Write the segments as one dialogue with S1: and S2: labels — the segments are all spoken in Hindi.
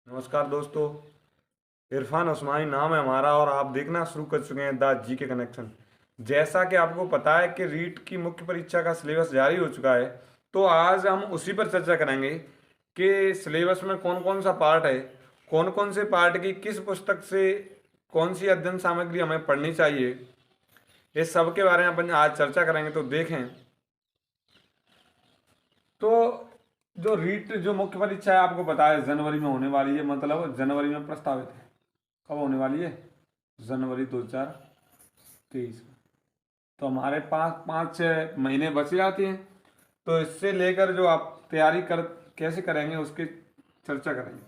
S1: नमस्कार दोस्तों। इरफान उस्मानी नाम है हमारा और आप देखना शुरू कर चुके हैं द जीके कनेक्शन। जैसा कि आपको पता है कि रीट की मुख्य परीक्षा का सिलेबस जारी हो चुका है, तो आज हम उसी पर चर्चा करेंगे कि सिलेबस में कौन कौन सा पार्ट है, कौन कौन से पार्ट की किस पुस्तक से कौन सी अध्ययन सामग्री हमें पढ़नी चाहिए। इस सब के बारे में अपन आज चर्चा करेंगे। तो देखें, तो जो रीट जो मुख्य परीक्षा है आपको पता है जनवरी में होने वाली है, मतलब जनवरी में प्रस्तावित है। कब होने वाली है? जनवरी 2023 में। तो हमारे पास 5-6 महीने बच जाते हैं। तो इससे लेकर जो आप तैयारी कर कैसे करेंगे उसकी चर्चा करेंगे।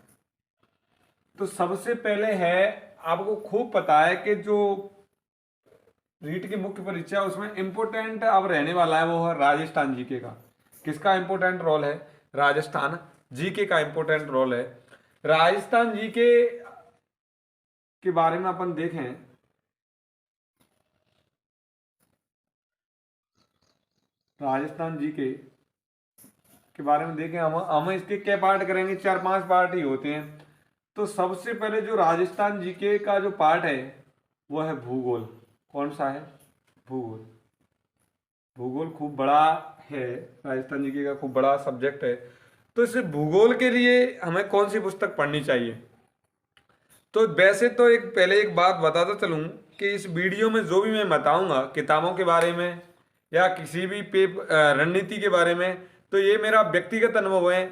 S1: तो सबसे पहले है, आपको खूब पता है कि जो रीट की मुख्य परीक्षा है उसमें इम्पोर्टेंट अब रहने वाला है वो है राजस्थान जीके का। किसका इम्पोर्टेंट रोल है? राजस्थान जीके का इम्पोर्टेंट रोल है। राजस्थान जीके के बारे में अपन देखें, राजस्थान जीके के बारे में देखें, हम इसके क्या पार्ट करेंगे? 4-5 पार्ट ही होते हैं। तो सबसे पहले जो राजस्थान जीके का जो पार्ट है वो है भूगोल। कौन सा है? भूगोल। भूगोल खूब बड़ा है, राजस्थान जीके का खूब बड़ा सब्जेक्ट है। तो इस भूगोल के लिए हमें कौन सी पुस्तक पढ़नी चाहिए? तो वैसे तो एक बात बताता चलूं कि इस वीडियो में जो भी मैं बताऊंगा किताबों के बारे में या किसी भी रणनीति के बारे में, तो ये मेरा व्यक्तिगत अनुभव है।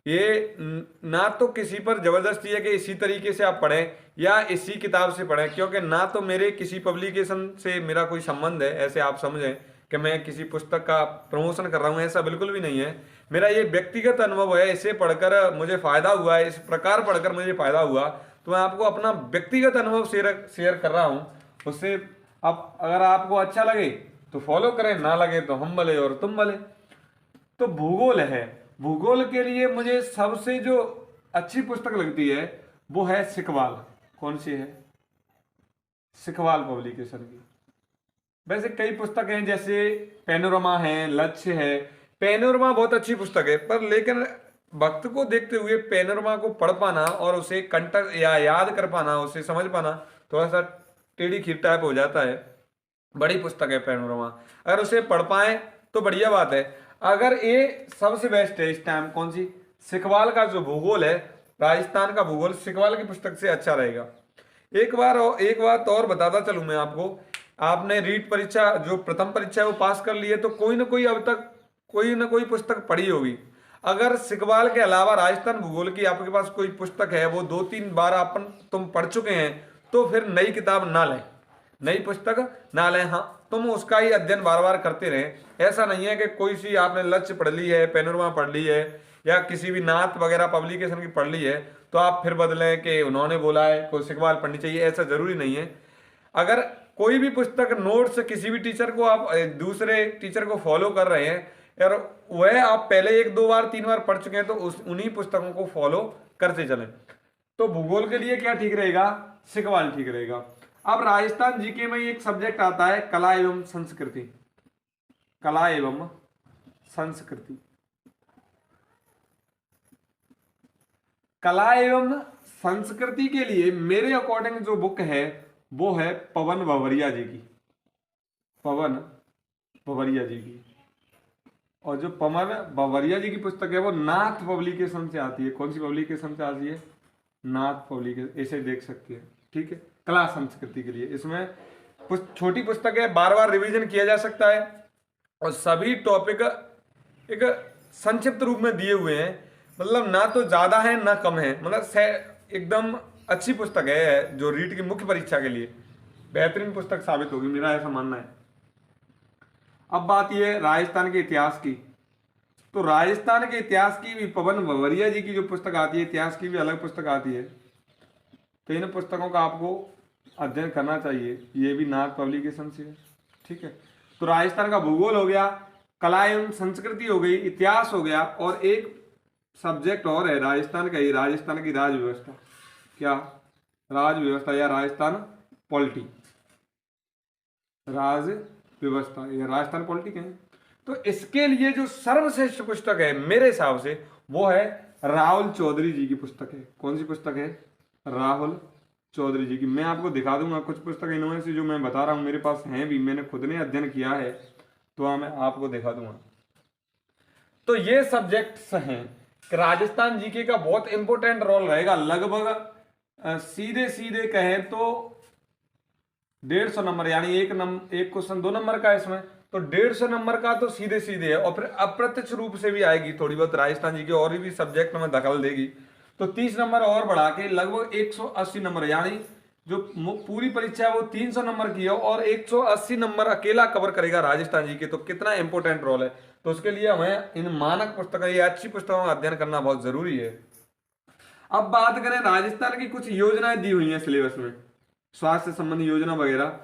S1: ये ना तो किसी पर जबरदस्ती है कि इसी तरीके से आप पढ़ें या इसी किताब से पढ़ें, क्योंकि ना तो मेरे किसी पब्लिकेशन से मेरा कोई संबंध है, ऐसे आप समझें कि मैं किसी पुस्तक का प्रमोशन कर रहा हूँ, ऐसा बिल्कुल भी नहीं है। मेरा ये व्यक्तिगत अनुभव है, इसे पढ़कर मुझे फायदा हुआ है, इस प्रकार पढ़कर मुझे फायदा हुआ, तो मैं आपको अपना व्यक्तिगत अनुभव शेयर कर रहा हूँ। उससे अब अगर आपको अच्छा लगे तो फॉलो करें, ना लगे तो हम भले और तुम भले। तो भूगोल है, भूगोल के लिए मुझे सबसे जो अच्छी पुस्तक लगती है वो है सिकवाल। कौन सी है? सिकवाल पब्लिकेशन की। वैसे कई पुस्तक हैं, जैसे पैनोरमा है, लक्ष्य है। पैनोरमा बहुत अच्छी पुस्तक है, पर लेकिन वक्त को देखते हुए पैनोरमा को पढ़ पाना और उसे कंटक या याद कर पाना, उसे समझ पाना थोड़ा सा टेढ़ी खीर टाइप हो जाता है। बड़ी पुस्तक है पैनोरमा, अगर उसे पढ़ पाए तो बढ़िया बात है। अगर ये सबसे बेस्ट है इस टाइम कौन सी? सिकवाल का जो भूगोल है, राजस्थान का भूगोल सिकवाल की पुस्तक से अच्छा रहेगा। एक बात और बताता चलूं मैं आपको। आपने रीट परीक्षा जो प्रथम परीक्षा है वो पास कर ली है, तो कोई ना कोई अब तक कोई ना कोई पुस्तक पढ़ी होगी। अगर सिकवाल के अलावा राजस्थान भूगोल की आपके पास कोई पुस्तक है, वो 2-3 बार अपन तुम पढ़ चुके हैं, तो फिर नई किताब ना लें, नई पुस्तक ना लें। हाँ, तुम उसका ही अध्ययन बार बार करते रहें। ऐसा नहीं है कि कोई सी आपने लक्ष्य पढ़ ली है, पैनोरमा पढ़ ली है या किसी भी नाथ वगैरह पब्लिकेशन की पढ़ ली है तो आप फिर बदलें कि उन्होंने बोला है कोई सिकवाल पढ़नी चाहिए, ऐसा जरूरी नहीं है। अगर कोई भी पुस्तक नोट्स किसी भी टीचर को आप दूसरे टीचर को फॉलो कर रहे हैं और वह आप पहले 1-2 बार 3 बार पढ़ चुके हैं, तो उन्हीं पुस्तकों को फॉलो करते चलें। तो भूगोल के लिए क्या ठीक रहेगा? सिकवाल ठीक रहेगा। अब राजस्थान जीके में एक सब्जेक्ट आता है कला एवं संस्कृति। कला एवं संस्कृति। कला एवं संस्कृति के लिए मेरे अकॉर्डिंग जो बुक है वो है पवन भवरिया जी की। पवन भवरिया जी की। और जो पवन भवरिया जी की पुस्तक है वो नाथ पब्लिकेशन से आती है। कौन सी पब्लिकेशन से आती है? नाथ पब्लिकेशन। ऐसे देख सकते हैं, ठीक है। कला संस्कृति के लिए इसमें छोटी पुस्तक है, बार बार रिवीजन किया जा सकता है और सभी टॉपिक एक संक्षिप्त रूप में दिए हुए हैं। मतलब ना तो ज्यादा है ना कम है, मतलब एकदम अच्छी पुस्तक है जो रीट की मुख्य परीक्षा के लिए बेहतरीन पुस्तक साबित होगी, मेरा ऐसा मानना है। अब बात यह है राजस्थान के इतिहास की। तो राजस्थान के इतिहास की भी पवन भवरिया जी की जो पुस्तक आती है, इतिहास की भी अलग पुस्तक आती है। तो इन पुस्तकों का आपको अध्ययन करना चाहिए। ये भी नाथ पब्लिकेशन से है, ठीक है। तो राजस्थान का भूगोल हो गया, कला एवं संस्कृति हो गई, इतिहास हो गया, और एक सब्जेक्ट और है राजस्थान का ही, राजस्थान की राज व्यवस्था। क्या? राज व्यवस्था या राजस्थान पॉलिटी। राज व्यवस्था या राजस्थान पॉलिटी कहें। तो इसके लिए जो सर्वश्रेष्ठ पुस्तक है मेरे हिसाब से वो है राहुल चौधरी जी की पुस्तक है। कौन सी पुस्तक है? राहुल चौधरी जी की। मैं आपको दिखा दूंगा कुछ पुस्तक इनमें से जो मैं बता रहा हूँ मेरे पास हैं भी, मैंने खुद ने अध्ययन किया है, तो मैं आपको दिखा दूंगा। तो ये सब्जेक्ट्स हैं कि राजस्थान जीके का बहुत इंपॉर्टेंट रोल रहेगा। लगभग सीधे सीधे कहें तो 150 नंबर, यानी एक क्वेश्चन 2 नंबर का है इसमें, तो 150 नंबर का तो सीधे सीधे है। और फिर अप्रत्यक्ष रूप से भी आएगी थोड़ी बहुत राजस्थान जी के और भी सब्जेक्ट में दखल देगी, तो 30 नंबर और बढ़ा के लगभग 180 नंबर, यानी जो पूरी परीक्षा है वो 300 नंबर की है और 180 नंबर अकेला कवर करेगा राजस्थान जी के। तो कितना इंपॉर्टेंट रोल है। तो उसके लिए हमें इन मानक पुस्तकों, ये अच्छी पुस्तकों का अध्ययन करना बहुत जरूरी है। अब बात करें राजस्थान की कुछ योजनाएं दी हुई हैं सिलेबस में, स्वास्थ्य संबंधी योजना वगैरह।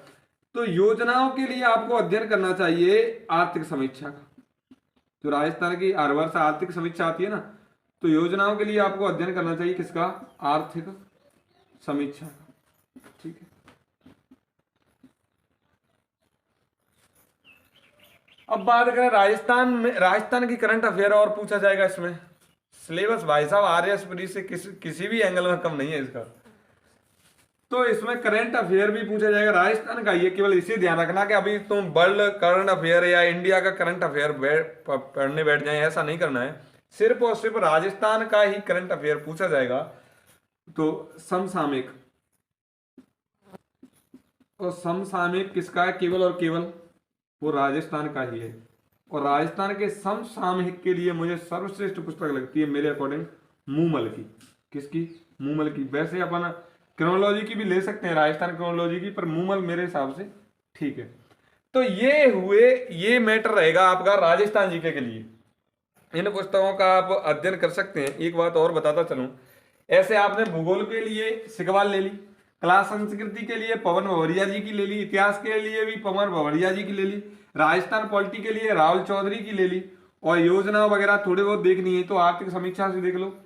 S1: तो योजनाओं के लिए आपको अध्ययन करना चाहिए आर्थिक समीक्षा का। जो राजस्थान की हर वर्ष आर्थिक समीक्षा आती है ना, तो योजनाओं के लिए आपको अध्ययन करना चाहिए किसका? आर्थिक समीक्षा का। ठीक है। अब बात करें राजस्थान में, राजस्थान की करंट अफेयर और पूछा जाएगा इसमें। सिलेबस भाई साहब आरएस से किसी भी एंगल में कम नहीं है इसका। तो इसमें करंट अफेयर भी पूछा जाएगा राजस्थान का। ये केवल इसे ध्यान रखना कि अभी तुम वर्ल्ड करंट अफेयर या इंडिया का करंट अफेयर पढ़ने बैठ जाए, ऐसा नहीं करना है। सिर्फ और सिर्फ राजस्थान का ही करंट अफेयर पूछा जाएगा। तो समसामयिक, और समसामयिक किसका है? केवल और केवल वो राजस्थान का ही है। और राजस्थान के समसामयिक के लिए मुझे सर्वश्रेष्ठ पुस्तक लगती है मेरे अकॉर्डिंग मूमल की। किसकी? मूमल की। वैसे अपन क्रोनोलॉजी की भी ले सकते हैं, राजस्थान क्रोनोलॉजी की, पर मूमल मेरे हिसाब से ठीक है। तो ये मैटर रहेगा आपका राजस्थान जीके के लिए। इन पुस्तकों का आप अध्ययन कर सकते हैं। एक बात और बताता चलूं, ऐसे आपने भूगोल के लिए सिकवाल ले ली, कला संस्कृति के लिए पवन भवरिया जी की ले ली, इतिहास के लिए भी पवन भवरिया जी की ले ली, राजस्थान पॉलिटी के लिए राहुल चौधरी की ले ली, और योजना वगैरह थोड़ी बहुत देखनी है तो आर्थिक समीक्षा से देख लो,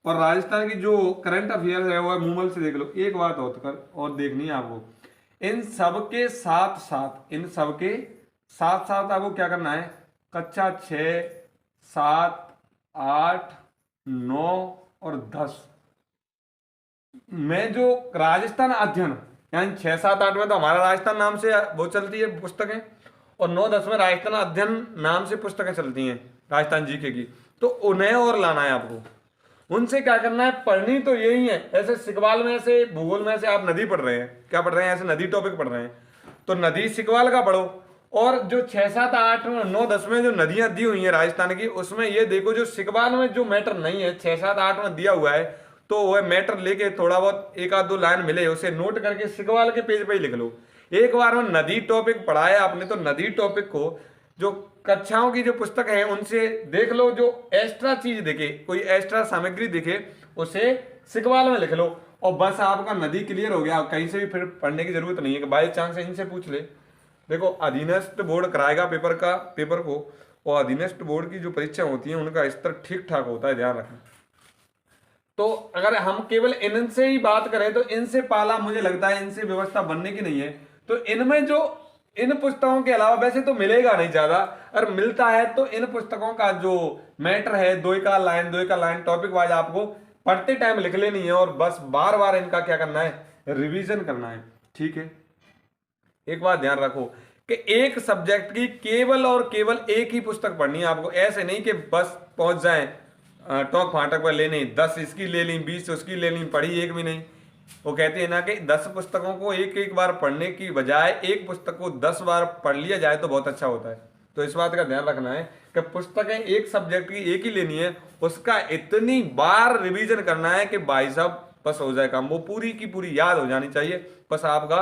S1: और राजस्थान की जो करंट अफेयर है वो मूमल से देख लो। एक बात और देखनी है आपको, इन सब के साथ साथ आपको क्या करना है? कक्षा 6, 7, 8, 9 और 10 में जो राजस्थान अध्ययन, यानी 6, 7, 8 में तो हमारा राजस्थान नाम से वो चलती है पुस्तकें, और 9, 10 में राजस्थान अध्ययन नाम से पुस्तकें चलती हैं राजस्थान जीके की। तो उन्हें और लाना है आपको। उनसे क्या करना है? पढ़नी तो यही है। ऐसे सिकवाल में से, भूगोल में से आप नदी पढ़ रहे हैं, क्या पढ़ रहे हैं? ऐसे नदी टॉपिक पढ़ रहे हैं, तो नदी सिकवाल का पढ़ो। और जो 6, 7, 8, 9, 10 में जो नदियां दी हुई हैं राजस्थान की, उसमें ये देखो जो सिकवाल में जो मैटर नहीं है 6, 7, 8 में दिया हुआ है, तो वह मैटर लेके थोड़ा बहुत 1 आध 2 लाइन मिले उसे नोट करके सिकवाल के पेज पे ही लिख लो। एक बार में नदी टॉपिक पढ़ाया आपने, तो नदी टॉपिक को जो कक्षाओं की जो पुस्तक है उनसे देख लो, जो एक्स्ट्रा चीज दिखे, कोई एक्स्ट्रा सामग्री दिखे, उसे सिकवाल में लिख लो, और बस आपका नदी क्लियर हो गया। कहीं से भी फिर पढ़ने की जरूरत नहीं है कि बाई चांस इनसे पूछ ले। देखो अधीनस्थ बोर्ड कराएगा पेपर को, और अधीनस्थ बोर्ड की जो परीक्षा होती है उनका स्तर ठीक ठाक होता है, ध्यान रखना। तो अगर हम केवल इनसे ही बात करें तो इनसे पाला मुझे लगता है इनसे व्यवस्था बनने की नहीं है। तो इनमें जो इन पुस्तकों के अलावा वैसे तो मिलेगा नहीं ज्यादा, और मिलता है तो इन पुस्तकों का जो मैटर है 2 का लाइन टॉपिक वाइज आपको पढ़ते टाइम लिख लेनी है, और बस बार बार इनका क्या करना है? रिवीजन करना है। ठीक है। एक बात ध्यान रखो कि एक सब्जेक्ट की केवल और केवल एक ही पुस्तक पढ़नी है आपको। ऐसे नहीं कि बस पहुंच जाए टोक फाटक पर लेनी, 10 इसकी ले ली, 20 उसकी ले ली, पढ़ी एक भी नहीं। वो कहते हैं ना कि 10 पुस्तकों को एक बार पढ़ने की बजाय एक पुस्तक को 10 बार पढ़ लिया जाए तो बहुत अच्छा होता है। तो इस बात का ध्यान रखना है कि पुस्तकें एक सब्जेक्ट की एक ही लेनी है, उसका इतनी बार रिवीजन करना है कि भाई साहब बस हो जाए काम, वो पूरी की पूरी याद हो जानी चाहिए, बस आपका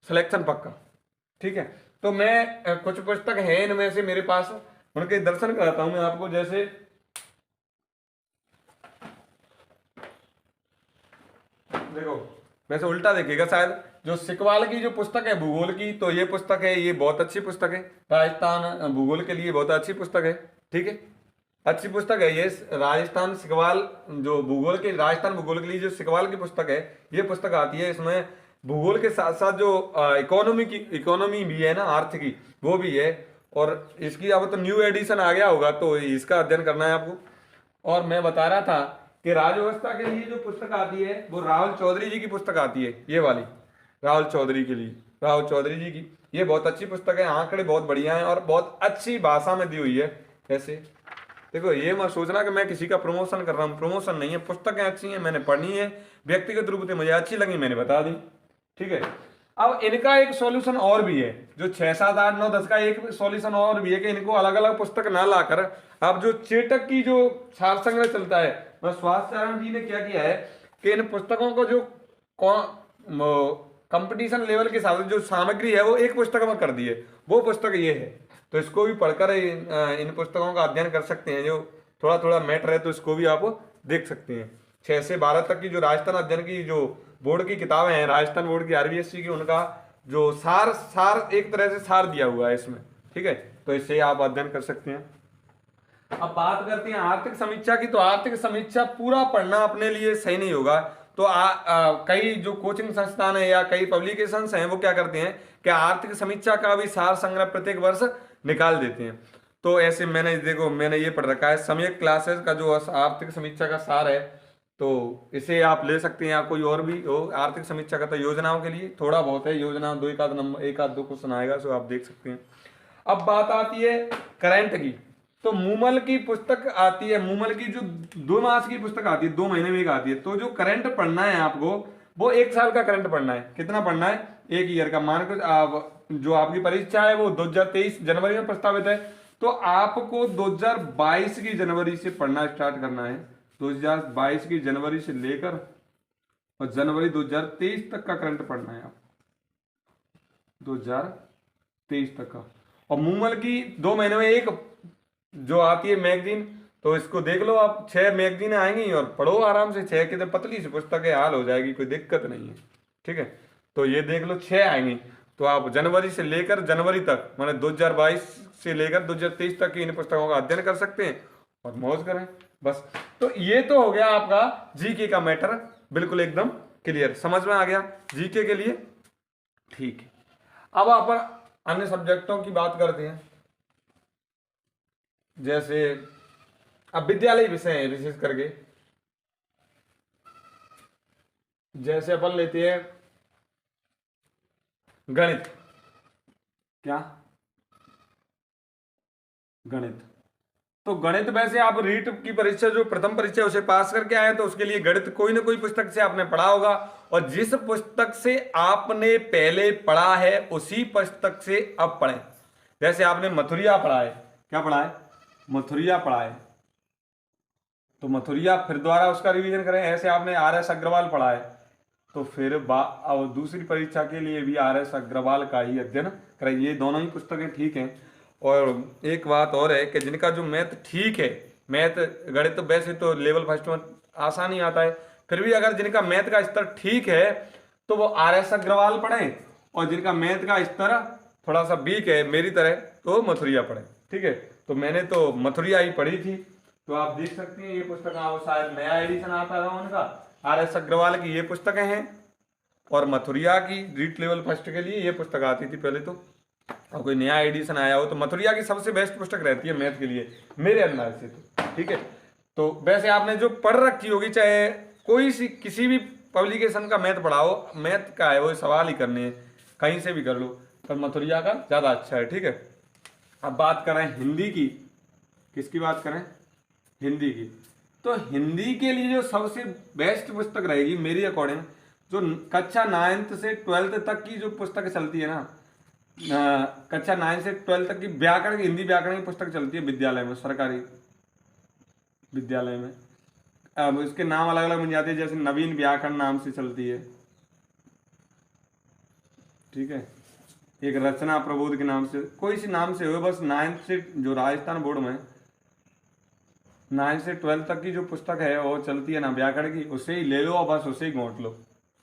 S1: सिलेक्शन पक्का। ठीक है। तो मैं कुछ पुस्तक है इनमें से मेरे पास, उनके दर्शन कराता हूं मैं आपको। जैसे देखो, वैसे उल्टा देखिएगा शायद, जो सिकवाल की जो पुस्तक है भूगोल की, तो ये पुस्तक है, ये बहुत अच्छी पुस्तक है, राजस्थान भूगोल के लिए बहुत अच्छी पुस्तक है। ठीक है, अच्छी पुस्तक है ये। राजस्थान सिकवाल जो भूगोल के, राजस्थान भूगोल के लिए जो सिकवाल की पुस्तक है, ये पुस्तक आती है। इसमें भूगोल के साथ साथ जो इकोनॉमी भी है ना, आर्थिकी, वो भी है। और इसकी अब तो न्यू एडिशन आ गया होगा, तो इसका अध्ययन करना है आपको। और मैं बता रहा था कि राजव्यवस्था के लिए जो पुस्तक आती है वो राहुल चौधरी जी की पुस्तक आती है, ये वाली राहुल चौधरी के लिए, राहुल चौधरी जी की। ये बहुत अच्छी पुस्तक है, आंकड़े बहुत बढ़िया हैं और बहुत अच्छी भाषा में दी हुई है। ऐसे देखो, ये मत सोचना कि मैं किसी का प्रमोशन कर रहा हूँ, प्रमोशन नहीं है, पुस्तकें अच्छी हैं, मैंने पढ़ी है, व्यक्तिगत रूप से मुझे अच्छी लगी, मैंने बता दी। ठीक है, अब इनका एक सॉल्यूशन और भी है, जो 6, 7, 8, 9, 10 का एक सॉल्यूशन और भी है कि इनको अलग अलग पुस्तक ना लाकर अब जो चेटक की जो सार संग्रह चलता है, वह स्वास्थ्य चरण जी ने क्या किया है कि इन पुस्तकों को जो कंपटीशन लेवल के हिसाब से जो सामग्री है वो एक पुस्तक में कर दी है। वो पुस्तक ये है, तो इसको भी पढ़कर इन पुस्तकों का अध्ययन कर सकते हैं। जो थोड़ा थोड़ा मैटर है तो इसको भी आप देख सकते हैं। 6 से 12 तक की जो राजस्थान अध्ययन की जो बोर्ड की किताबें हैं, राजस्थान बोर्ड की आरबीएससी की, उनका जो सार एक तरह से सार दिया हुआ है इसमें। ठीक है, तो इससे आप अध्ययन कर सकते हैं। अब बात करते हैं आर्थिक समीक्षा की। तो आर्थिक समीक्षा पूरा पढ़ना अपने लिए सही नहीं होगा, तो कई जो कोचिंग संस्थान है या कई पब्लिकेशंस हैं वो क्या करते हैं कि आर्थिक समीक्षा का भी सार संग्रह प्रत्येक वर्ष निकाल देते हैं। तो ऐसे मैंने देखो, मैंने ये पढ़ रखा है सम्यक क्लासेस का जो आर्थिक समीक्षा का सार है, तो इसे आप ले सकते हैं। या कोई और भी हो आर्थिक समीक्षा का, तो योजनाओं के लिए थोड़ा बहुत है, योजना दो एक आध नंबर, एक आध दो क्वेश्चन आएगा, सो आप देख सकते हैं। अब बात आती है करंट की। तो मूमल की पुस्तक आती है, मूमल की जो 2 मास की पुस्तक आती है, 2 महीने में एक आती है। तो जो करंट पढ़ना है आपको, वो 1 साल का करंट पढ़ना है। कितना पढ़ना है? 1 ईयर का। मान कर जो आपकी परीक्षा है वो 2023 जनवरी में प्रस्तावित है, तो आपको 2022 की जनवरी से पढ़ना स्टार्ट करना है। 2022 की जनवरी से लेकर और जनवरी 2023 तक का करंट पढ़ना है आप, 2023 तक का। और मूमल की 2 महीने में एक जो आती है मैगजीन, तो इसको देख लो आप। 6 मैगजीन आएंगी और पढ़ो आराम से। 6 की तो पतली सी पुस्तक है, हाल हो जाएगी, कोई दिक्कत नहीं है। ठीक है, तो ये देख लो 6 आएंगी, तो आप जनवरी से लेकर जनवरी तक, माने 2022 से लेकर 2023 तक की इन पुस्तकों का अध्ययन कर सकते हैं और मौज करें बस। तो ये तो हो गया आपका जीके का मैटर, बिल्कुल एकदम क्लियर, समझ में आ गया जीके के लिए। ठीक है, अब आप अन्य सब्जेक्टों की बात करते हैं। जैसे अब विद्यालय विषय है विशेष करके, जैसे अपन लेते हैं गणित। क्या? गणित। तो गणित वैसे आप रीट की परीक्षा जो प्रथम परीक्षा उसे पास करके आए, तो उसके लिए गणित कोई ना कोई पुस्तक से आपने पढ़ा होगा, और जिस पुस्तक से आपने पहले पढ़ा है उसी पुस्तक से अब पढ़ें। जैसे आपने मथुरिया पढ़ा है, क्या पढ़ा है? मथुरिया पढ़ा है, तो मथुरिया फिर दोबारा उसका रिवीजन करें। ऐसे आपने आर एस अग्रवाल पढ़ा है, तो फिर और दूसरी परीक्षा के लिए भी आर एस अग्रवाल का ही अध्ययन करें। ये दोनों ही पुस्तकें ठीक हैं। और एक बात और है कि जिनका जो मैथ ठीक है, मैथ गणित तो वैसे तो लेवल फर्स्ट में आसान ही आता है, फिर भी अगर जिनका मैथ का स्तर ठीक है तो वो आर एस अग्रवाल पढ़ें, और जिनका मैथ का स्तर थोड़ा सा वीक है मेरी तरह, तो मथुरिया पढ़ें। ठीक है, तो मैंने तो मथुरिया ही पढ़ी थी, तो आप देख सकते हैं ये पुस्तक शायद नया एडिशन आता था उनका। आर एस अग्रवाल की ये पुस्तकें हैं, और मथुरिया की रीट लेवल फर्स्ट के लिए ये पुस्तक आती थी पहले तो, और कोई नया एडिशन आया हो तो मथुरिया की सबसे बेस्ट पुस्तक रहती है मैथ के लिए मेरे अंदाज से तो। ठीक है, तो वैसे आपने जो पढ़ रखी होगी, चाहे कोई सी किसी भी पब्लिकेशन का मैथ पढ़ाओ, मैथ का है वो सवाल ही करने हैं, कहीं से भी कर लो, पर मथुरिया का ज़्यादा अच्छा है। ठीक है, अब बात करें हिंदी की। किसकी बात करें? हिंदी की। तो हिंदी के लिए जो सबसे बेस्ट पुस्तक रहेगी मेरी अकॉर्डिंग, जो कक्षा 9th से 12th तक की जो पुस्तक चलती है ना, कक्षा 9 से 12 तक की व्याकरण की, हिंदी व्याकरण की पुस्तक चलती है विद्यालय में, सरकारी विद्यालय में। अब इसके नाम अलग अलग बन जाते हैं, जैसे नवीन व्याकरण नाम से चलती है। ठीक है, एक रचना प्रबोध के नाम से, कोई सी नाम से हो, बस 9th से जो राजस्थान बोर्ड में 9 से 12 तक की जो पुस्तक है वो चलती है ना व्याकरण की, उसे ही ले लो और बस उसे ही घोंट लो,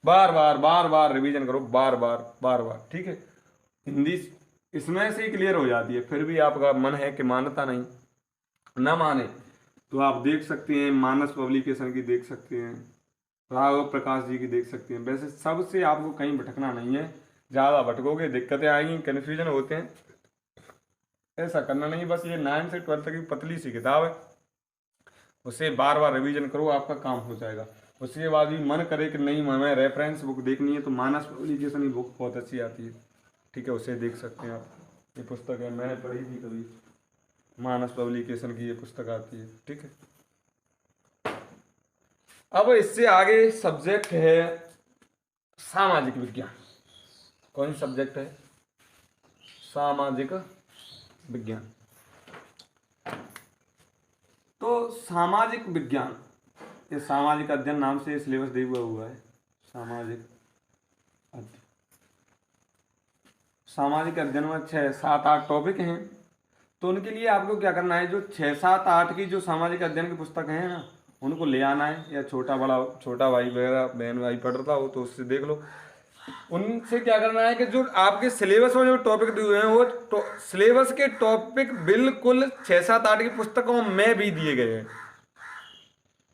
S1: बार बार बार बार रिवीजन करो, बार बार बार बार। ठीक है, हिंदी इसमें से ही क्लियर हो जाती है। फिर भी आपका मन है कि मानता नहीं, ना माने तो आप देख सकते हैं मानस पब्लिकेशन की, देख सकते हैं राघव प्रकाश जी की, देख सकते हैं। वैसे सबसे आपको कहीं भटकना नहीं है, ज़्यादा भटकोगे दिक्कतें आएंगी, कन्फ्यूजन होते हैं, ऐसा करना नहीं। बस ये 9 से 12 तक की पतली सी किताब है, उसे बार बार रिवीजन करो, आपका काम हो जाएगा। उसके बाद भी मन करे कि नहीं हमें रेफरेंस बुक देखनी है, तो मानस पब्लिकेशन की बुक बहुत अच्छी आती है, ठीक है, उसे देख सकते हैं आप। ये पुस्तक है, मैंने पढ़ी थी कभी, मानस पब्लिकेशन की ये पुस्तक आती है, ठीक है। अब इससे आगे सब्जेक्ट है सामाजिक विज्ञान। कौन सा सब्जेक्ट है? सामाजिक विज्ञान। तो सामाजिक विज्ञान, ये सामाजिक अध्ययन नाम से सिलेबस दिया हुआ है, सामाजिक अध्ययन। सामाजिक अध्ययन में 6-7-8 टॉपिक हैं। तो उनके लिए आपको क्या करना है, जो 6-7-8 की जो सामाजिक अध्ययन की पुस्तक है ना, उनको ले आना है, या छोटा भाई वगैरह बहन भाई पढ़ रहा हो तो उससे देख लो। उनसे क्या करना है कि जो आपके सिलेबस में जो टॉपिक दिए हुए हैं वो सिलेबस के टॉपिक बिल्कुल 6-7-8 की पुस्तकों में भी दिए गए हैं,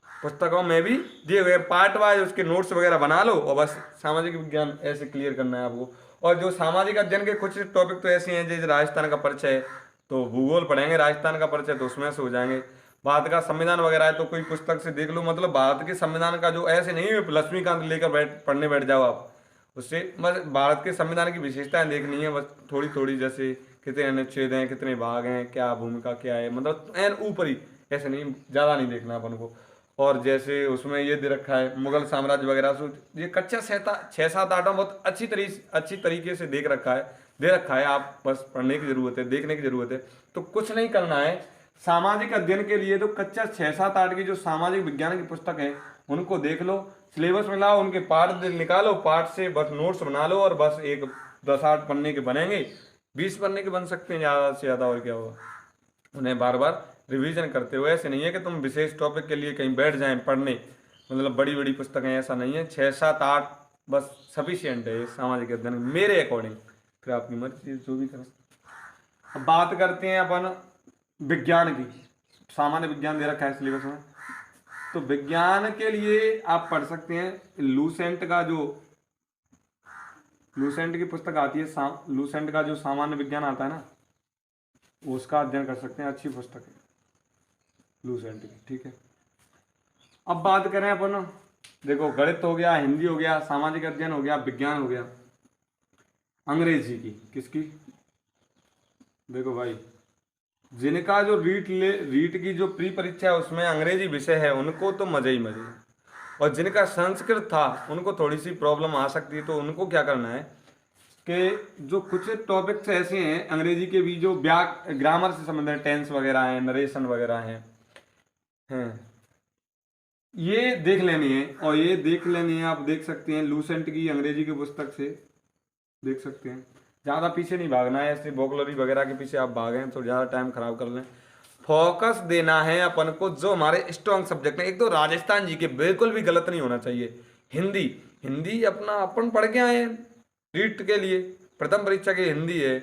S1: पुस्तकों में भी दिए गए पार्ट वाइज उसके नोट्स वगैरह बना लो, और बस सामाजिक विज्ञान ऐसे क्लियर करना है आपको। और जो सामाजिक अध्ययन के कुछ टॉपिक तो ऐसे हैं, जैसे राजस्थान का परिचय, तो भूगोल पढ़ेंगे, राजस्थान का परिचय तो उसमें से हो जाएंगे। भारत का संविधान वगैरह है तो कोई पुस्तक से देख लो, मतलब भारत के संविधान का जो ऐसे नहीं है लक्ष्मीकांत लेकर पढ़ने बैठ जाओ आप, उससे बस भारत के संविधान की विशेषताएं देखनी है बस थोड़ी थोड़ी, जैसे कितने अनुच्छेद हैं, कितने भाग हैं, क्या भूमिका क्या है, मतलब एन ऊपर ही, ऐसे नहीं, ज़्यादा नहीं देखना अपन को। और जैसे उसमें ये दे रखा है मुगल साम्राज्य वगैरह, सो ये कच्चा 6-7-8 में बहुत अच्छी तरीके से दे रखा है, आप बस पढ़ने की जरूरत है, देखने की जरूरत है। तो कुछ नहीं करना है, सामाजिक अध्ययन के लिए तो कच्चा 6-7-8 की जो सामाजिक विज्ञान की पुस्तक है उनको देख लो, सिलेबस में लाओ, उनके पार्ट निकालो, पार्ट से बस नोट्स बना लो, और बस एक 10-8 पन्ने के बनेंगे, 20 पन्ने के बन सकते हैं ज़्यादा से ज़्यादा, और क्या होगा। उन्हें बार बार रिवीजन करते हुए, ऐसे नहीं है कि तुम विशेष टॉपिक के लिए कहीं बैठ जाएं पढ़ने, मतलब बड़ी बड़ी पुस्तकें, ऐसा नहीं है, 6-7-8 बस सफिशियंट है सामाजिक अध्ययन मेरे अकॉर्डिंग, फिर आपकी मर्जी जो भी करें। अब बात करते हैं अपन विज्ञान की। सामान्य विज्ञान दे रखा है सिलेबस में, तो विज्ञान के लिए आप पढ़ सकते हैं लूसेंट की पुस्तक आती है, लूसेंट का जो सामान्य विज्ञान आता है ना, उसका अध्ययन कर सकते हैं, अच्छी पुस्तक है लूसेंट की, ठीक है। अब बात करें अपन, देखो गणित हो गया, हिंदी हो गया, सामाजिक अध्ययन हो गया, विज्ञान हो गया, अंग्रेजी की किसकी, देखो भाई, जिनका जो रीट की जो प्री परीक्षा है उसमें अंग्रेजी विषय है उनको तो मजे ही मजे हैं। और जिनका संस्कृत था उनको थोड़ी सी प्रॉब्लम आ सकती है, तो उनको क्या करना है कि जो कुछ टॉपिक्स ऐसे हैं अंग्रेजी के भी जो ग्रामर से संबंधित, टेंस वगैरह हैं, नरेशन वगैरह हैं, ये देख लेनी है, और ये देख लेनी है, आप देख सकते हैं लूसेंट की अंग्रेजी की पुस्तक से देख सकते हैं। ज़्यादा पीछे नहीं भागना है, ऐसे वोकैबुलरी वगैरह के पीछे आप भागें तो ज़्यादा टाइम खराब कर लें। फोकस देना है अपन को जो हमारे स्ट्रॉन्ग सब्जेक्ट है। एक तो राजस्थान जी के बिल्कुल भी गलत नहीं होना चाहिए, हिंदी हिंदी अपना अपन पढ़ के आए हैं, रीट के लिए प्रथम परीक्षा की हिंदी है,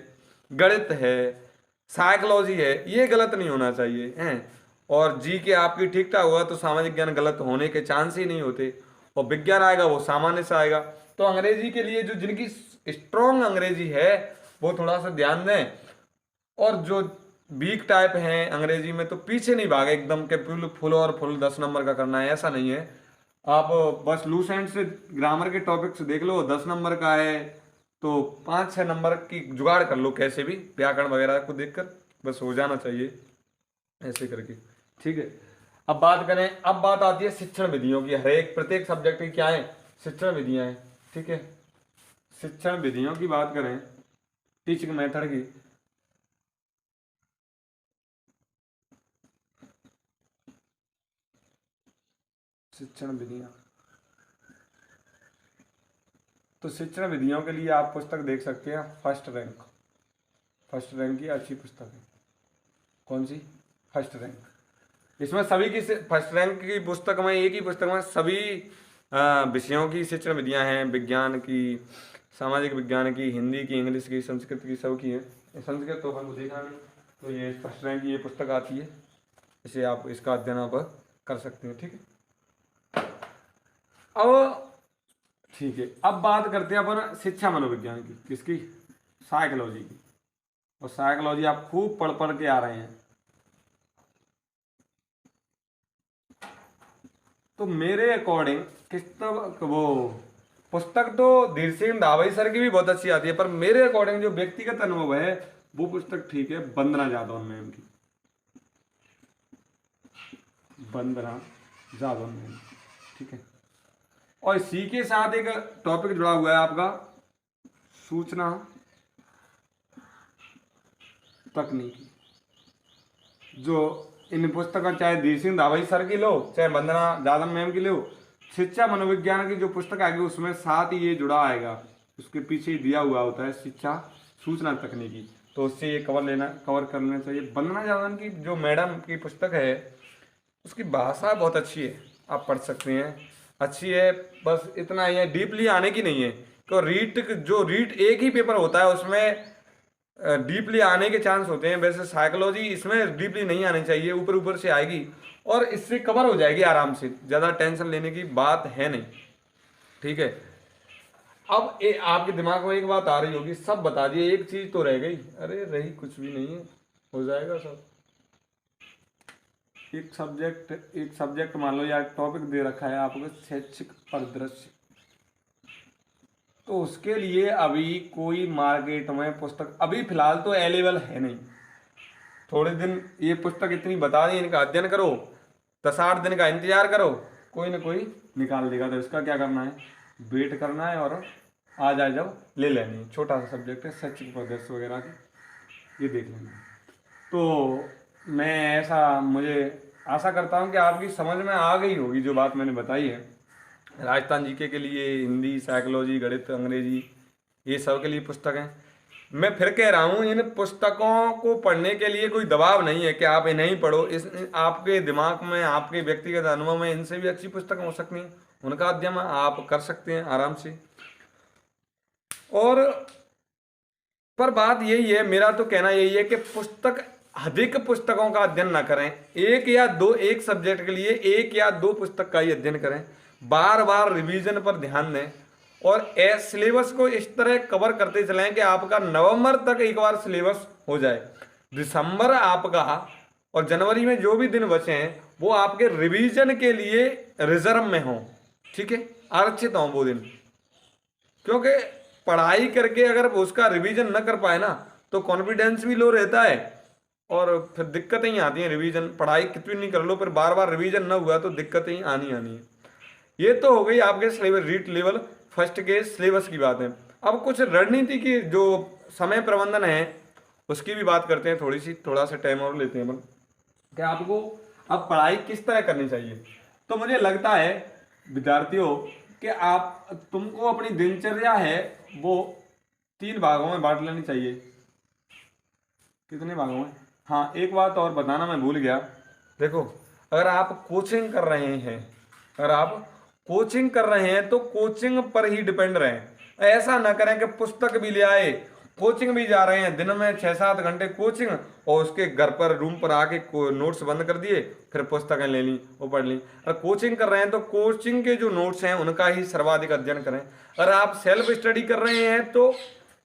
S1: गणित है, साइकोलॉजी है, ये गलत नहीं होना चाहिए हैं। और जी के आपकी ठीक ठाक होगा तो सामाजिक ज्ञान गलत होने के चांस ही नहीं होते, और विज्ञान आएगा वो सामान्य से आएगा। तो अंग्रेजी के लिए जो जिनकी स्ट्रॉन्ग अंग्रेजी है वो थोड़ा सा ध्यान दें, और जो वीक टाइप हैं अंग्रेजी में तो पीछे नहीं भागे एकदम के फुल 10 नंबर का करना है, ऐसा नहीं है। आप बस लूस एंड से ग्रामर के टॉपिक से देख लो, 10 नंबर का है तो 5-6 नंबर की जुगाड़ कर लो, कैसे भी व्याकरण वगैरह को देखकर बस हो जाना चाहिए ऐसे करके, ठीक है। अब बात आती है शिक्षण विधियों की। हर एक प्रत्येक सब्जेक्ट की क्या है, शिक्षण विधियां हैं, ठीक है। शिक्षण विधियों की बात करें, टीचिंग मेथड की, शिक्षण विधियां, तो शिक्षण विधियों के लिए आप पुस्तक देख सकते हैं फर्स्ट रैंक की अच्छी पुस्तक है। कौन सी? First rank. इसमें सभी की फर्स्ट रैंक की पुस्तक में, एक ही पुस्तक में सभी विषयों की शिक्षण विधियां हैं, विज्ञान की, सामाजिक विज्ञान की, हिंदी की, इंग्लिश की, संस्कृत की, सब की है। संस्कृत तो अपन को देखा नहीं, तो ये फर्स्ट रैंक की ये पुस्तक आती है, इसे आप इसका अध्ययन आप कर सकते हैं, ठीक है। अब ठीक है, अब बात करते हैं अपन शिक्षा मनोविज्ञान की, किसकी? साइकोलॉजी की। और साइकोलॉजी आप खूब पढ़ पढ़ के आ रहे हैं, तो मेरे अकॉर्डिंग किताब वो पुस्तक तो धीर सिंह धावई सर की भी बहुत अच्छी आती है, पर मेरे अकॉर्डिंग जो व्यक्तिगत अनुभव है वो पुस्तक ठीक है, वंदना जादौन मैम की, वंदना जादौन मैम, ठीक है। और इसी के साथ एक टॉपिक जुड़ा हुआ है आपका सूचना तकनीकी, जो इन पुस्तकों चाहे धीर सिंह धावई सर की लो चाहे वंदना जादव मैम की लो, शिक्षा मनोविज्ञान की जो पुस्तक आएगी उसमें साथ ही ये जुड़ा आएगा, उसके पीछे ही दिया हुआ होता है शिक्षा सूचना तकनीकी, तो उससे ये कवर कर लेना चाहिए। वंदना जादव की जो मैडम की पुस्तक है उसकी भाषा बहुत अच्छी है, आप पढ़ सकते हैं, अच्छी है, बस इतना ही है, डीपली आने की नहीं है। तो रीट एक ही पेपर होता है उसमें डीपली आने के चांस होते हैं, वैसे साइकोलॉजी इसमें डीपली नहीं आनी चाहिए, ऊपर ऊपर से आएगी और इससे कवर हो जाएगी आराम से, ज़्यादा टेंशन लेने की बात है नहीं, ठीक है। अब आपके दिमाग में एक बात आ रही होगी, सब बता दिए एक चीज तो रह गई, अरे रही कुछ भी नहीं है, हो जाएगा सब। एक सब्जेक्ट मान लो या टॉपिक दे रखा है आपको शैक्षिक परिदृश्य, तो उसके लिए अभी कोई मार्केट में पुस्तक अभी फिलहाल तो अवेलेबल है नहीं, थोड़े दिन ये पुस्तक इतनी बता दी, इनका अध्ययन करो, 10-8 दिन का इंतजार करो, कोई ना कोई निकाल देगा। तो इसका क्या करना है, वेट करना है और आ जाए जब ले लेनी है, छोटा सा सब्जेक्ट है शैक्षिक परिदृश्य वगैरह की, ये देख लेना। तो मैं मुझे आशा करता हूँ कि आपकी समझ में आ गई होगी जो बात मैंने बताई है। राजस्थान जीके के लिए हिंदी, साइकोलॉजी, गणित, अंग्रेजी, ये सब के लिए पुस्तक हैं। मैं फिर कह रहा हूँ, इन पुस्तकों को पढ़ने के लिए कोई दबाव नहीं है कि आप इन्हें ही पढ़ो, आपके दिमाग में, आपके व्यक्तिगत अनुभव में इनसे भी अच्छी पुस्तकें हो सकती हैं, उनका अध्ययन आप कर सकते हैं आराम से। और पर बात यही है, मेरा तो कहना यही है कि अधिक पुस्तकों का अध्ययन ना करें, एक सब्जेक्ट के लिए 1 या 2 पुस्तक का ही अध्ययन करें, बार बार रिवीजन पर ध्यान दें और सिलेबस को इस तरह कवर करते चलें कि आपका नवंबर तक एक बार सिलेबस हो जाए, दिसंबर आपका और जनवरी में जो भी दिन बचे हैं वो आपके रिवीजन के लिए रिजर्व में हो, ठीक है, आरक्षित हो वो दिन। क्योंकि पढ़ाई करके अगर उसका रिवीजन न कर पाए ना तो कॉन्फिडेंस भी लो रहता है और फिर दिक्कतें ही आती हैं। रिवीजन पढ़ाई कितनी नहीं कर लो, फिर बार बार रिवीजन न हुआ तो दिक्कतें ही आनी है। ये तो हो गई आपके सिलेबस रीट लेवल फर्स्ट के सिलेबस की बात है। अब कुछ रणनीति की जो समय प्रबंधन है उसकी भी बात करते हैं, थोड़ा सा टाइम और लेते हैं अपन, कि आपको अब पढ़ाई किस तरह करनी चाहिए। तो मुझे लगता है विद्यार्थियों कि तुमको अपनी दिनचर्या है वो 3 भागों में बांट लेनी चाहिए। कितने भागों में? हाँ, एक बात और बताना मैं भूल गया, देखो अगर आप कोचिंग कर रहे हैं तो कोचिंग पर ही डिपेंड रहें, ऐसा ना करें कि पुस्तक भी ले आए, कोचिंग भी जा रहे हैं, दिन में 6-7 घंटे कोचिंग और उसके घर पर रूम पर आके नोट्स बंद कर दिए, फिर पुस्तकें ले ली वो पढ़ ली। अगर कोचिंग कर रहे हैं तो कोचिंग के जो नोट्स हैं उनका ही सर्वाधिक अध्ययन करें। अगर आप सेल्फ स्टडी कर रहे हैं तो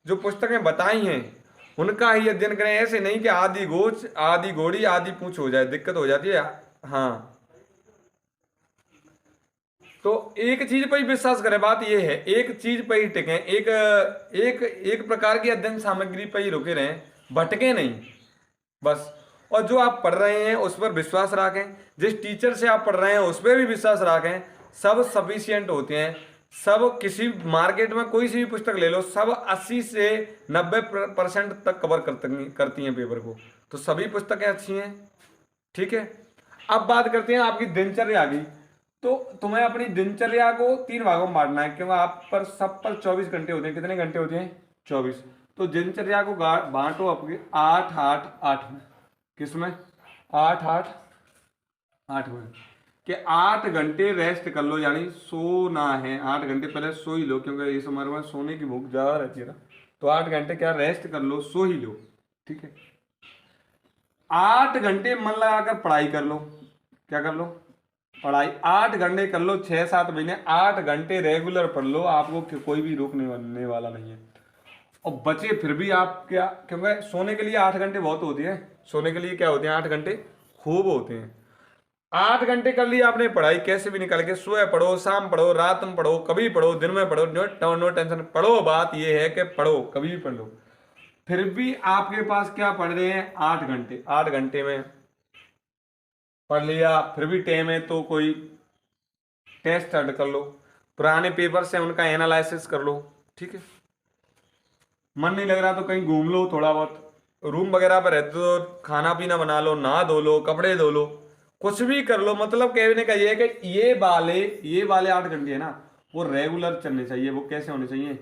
S1: जो पुस्तकें बताई हैं उनका ही अध्ययन करें, ऐसे नहीं कि आधी घोड़ी आधी पूंछ हो जाए, दिक्कत हो जाती है। हाँ, तो एक चीज पर ही विश्वास करें, बात यह है एक चीज पर ही टिकें, एक प्रकार की अध्ययन सामग्री पर ही रुके रहें, भटके नहीं बस। और जो आप पढ़ रहे हैं उस पर विश्वास रखें, जिस टीचर से आप पढ़ रहे हैं उस पर भी विश्वास रखें, सब सफिशिएंट होते हैं। सब किसी मार्केट में कोई सी भी पुस्तक ले लो, सब 80 से 90% तक कवर करती हैं पेपर को, तो सभी पुस्तकें अच्छी हैं, ठीक है। अब बात करते हैं आपकी दिनचर्या की। तो तुम्हें अपनी दिनचर्या को 3 भागों में बांटना है, क्योंकि आप पर सब पर 24 घंटे होते हैं। कितने घंटे होते हैं? 24। तो दिनचर्या को बांटो आपके 8-8-8 में। किसमें? 8-8-8 में, कि 8 घंटे रेस्ट कर लो, यानी सोना है 8 घंटे पहले सो ही लो, क्योंकि इस उम्र में सोने की भूख ज़्यादा रहती है ना, तो 8 घंटे क्या रेस्ट कर लो, सो ही लो, ठीक है। 8 घंटे मन लगाकर पढ़ाई कर लो। क्या कर लो? पढ़ाई 8 घंटे कर लो, 6-7 महीने 8 घंटे रेगुलर पढ़ लो, आपको कोई भी रोकने वाला नहीं है। और बचे फिर भी आप क्या, क्योंकि सोने के लिए 8 घंटे बहुत होती है, सोने के लिए क्या होते हैं 8 घंटे खूब होते हैं। 8 घंटे कर लिया आपने पढ़ाई, कैसे भी निकल के, सुबह पढ़ो, शाम पढ़ो, रात में पढ़ो, कभी पढ़ो, दिन में पढ़ो, नो टेंशन, पढ़ो। बात ये है कि पढ़ो, कभी भी पढ़ लो। फिर भी आपके पास क्या पढ़ रहे हैं, 8 घंटे। 8 घंटे में पढ़ लिया, फिर भी टाइम है तो कोई टेस्ट स्टार्ट कर लो, पुराने पेपर से उनका एनालिसिस कर लो, ठीक है। मन नहीं लग रहा तो कहीं घूम लो थोड़ा बहुत, रूम वगैरह पर रहते तो खाना पीना बना लो, नहा धो लो, कपड़े धो लो, कुछ भी कर लो। मतलब कहने का ये है कि ये वाले 8 घंटे है ना, वो रेगुलर चलने चाहिए। वो कैसे होने चाहिए,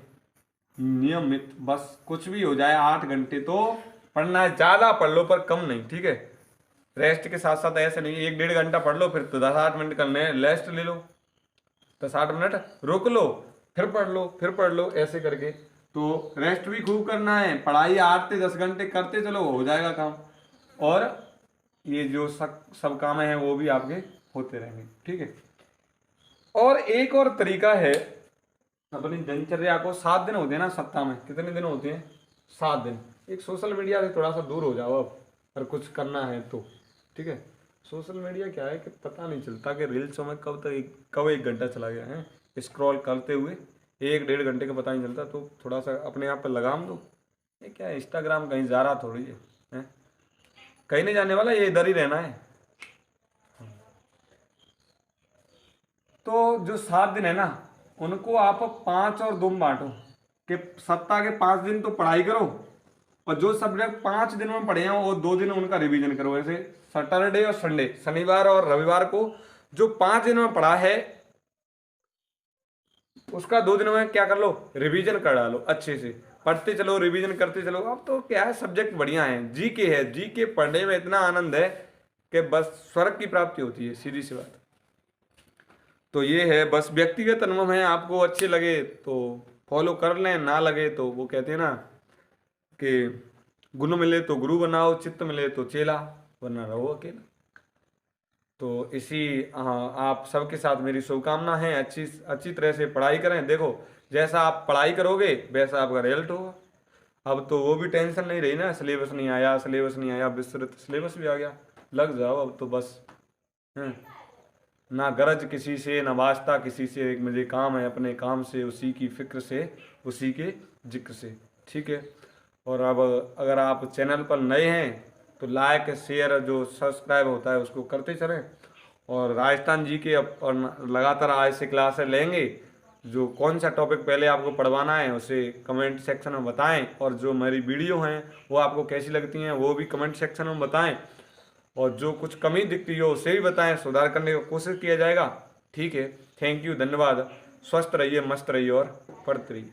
S1: नियमित। बस कुछ भी हो जाए, 8 घंटे तो पढ़ना है। ज्यादा पढ़ लो पर कम नहीं, ठीक है। रेस्ट के साथ साथ ऐसे नहीं 1-1.5 घंटा पढ़ लो, फिर तो 10-8 मिनट करने रेस्ट ले लो, 10-8 मिनट रुक लो, फिर पढ़ लो, फिर पढ़ लो, ऐसे करके। तो रेस्ट भी खूब करना है, पढ़ाई 8 से 10 घंटे करते चलो, हो जाएगा काम। और ये जो सब काम है वो भी आपके होते रहेंगे, ठीक है। और एक और तरीका है, अपनी दिनचर्या को 7 दिन होते हैं ना सप्ताह में, कितने दिन होते हैं, 7 दिन। एक सोशल मीडिया से थोड़ा सा दूर हो जाओ अब, अगर कुछ करना है तो, ठीक है। सोशल मीडिया क्या है कि पता नहीं चलता कि रील्सों में कब 1 घंटा चला गया है, स्क्रॉल करते हुए 1-1.5 घंटे का पता नहीं चलता। तो थोड़ा सा अपने आप पर लगाम दो। ये क्या है, इंस्टाग्राम कहीं जा रहा थोड़ी है, हैं? कहीं नहीं जाने वाला, ये इधर ही रहना है। तो जो 7 दिन है ना, उनको आप 5 और 2 में बांटो, कि सप्ताह के 5 दिन तो पढ़ाई करो, और जो सब्जेक्ट 5 दिन में पढ़े हैं वो 2 दिन उनका रिवीजन करो। ऐसे सैटरडे और संडे, शनिवार और रविवार को जो 5 दिन में पढ़ा है उसका 2 दिन में क्या कर लो, रिवीजन कर डालो, अच्छे से पढ़ते चलो, रिवीजन करते चलो। अब तो क्या है, सब्जेक्ट बढ़िया है, जीके है, जीके पढ़ने में इतना आनंद है कि बस स्वर्ग की प्राप्ति होती है, सीधी सी बात। तो ये है, बस व्यक्तिगत अनुभव है, आपको अच्छे लगे तो फॉलो कर लें, ना लगे तो वो कहते हैं ना कि गुरु मिले तो गुरु बनाओ, चित्त मिले तो चेला, वरना रहो अकेला। तो इसी आप सबके साथ मेरी शुभकामना है, अच्छी अच्छी तरह से पढ़ाई करें। देखो, जैसा आप पढ़ाई करोगे वैसा आपका रिजल्ट होगा। अब तो वो भी टेंशन नहीं रही ना, सिलेबस नहीं आया, सिलेबस नहीं आया, विस्तृत सिलेबस भी आ गया, लग जाओ अब तो बस। हैं, ना गरज किसी से, ना वास्ता किसी से, एक मुझे काम है अपने काम से, उसी की फिक्र से, उसी के जिक्र से, ठीक है। और अब अगर आप चैनल पर नए हैं तो लाइक शेयर जो सब्सक्राइब होता है उसको करते चलें। और राजस्थान जी के और लगातार आज से क्लासें लेंगे। जो कौन सा टॉपिक पहले आपको पढ़वाना है उसे कमेंट सेक्शन में बताएं, और जो मेरी वीडियो हैं वो आपको कैसी लगती हैं वो भी कमेंट सेक्शन में बताएं, और जो कुछ कमी दिखती हो उसे भी बताएं, सुधार करने की कोशिश किया जाएगा, ठीक है। थैंक यू, धन्यवाद। स्वस्थ रहिए, मस्त रहिए और पढ़ते रहिए।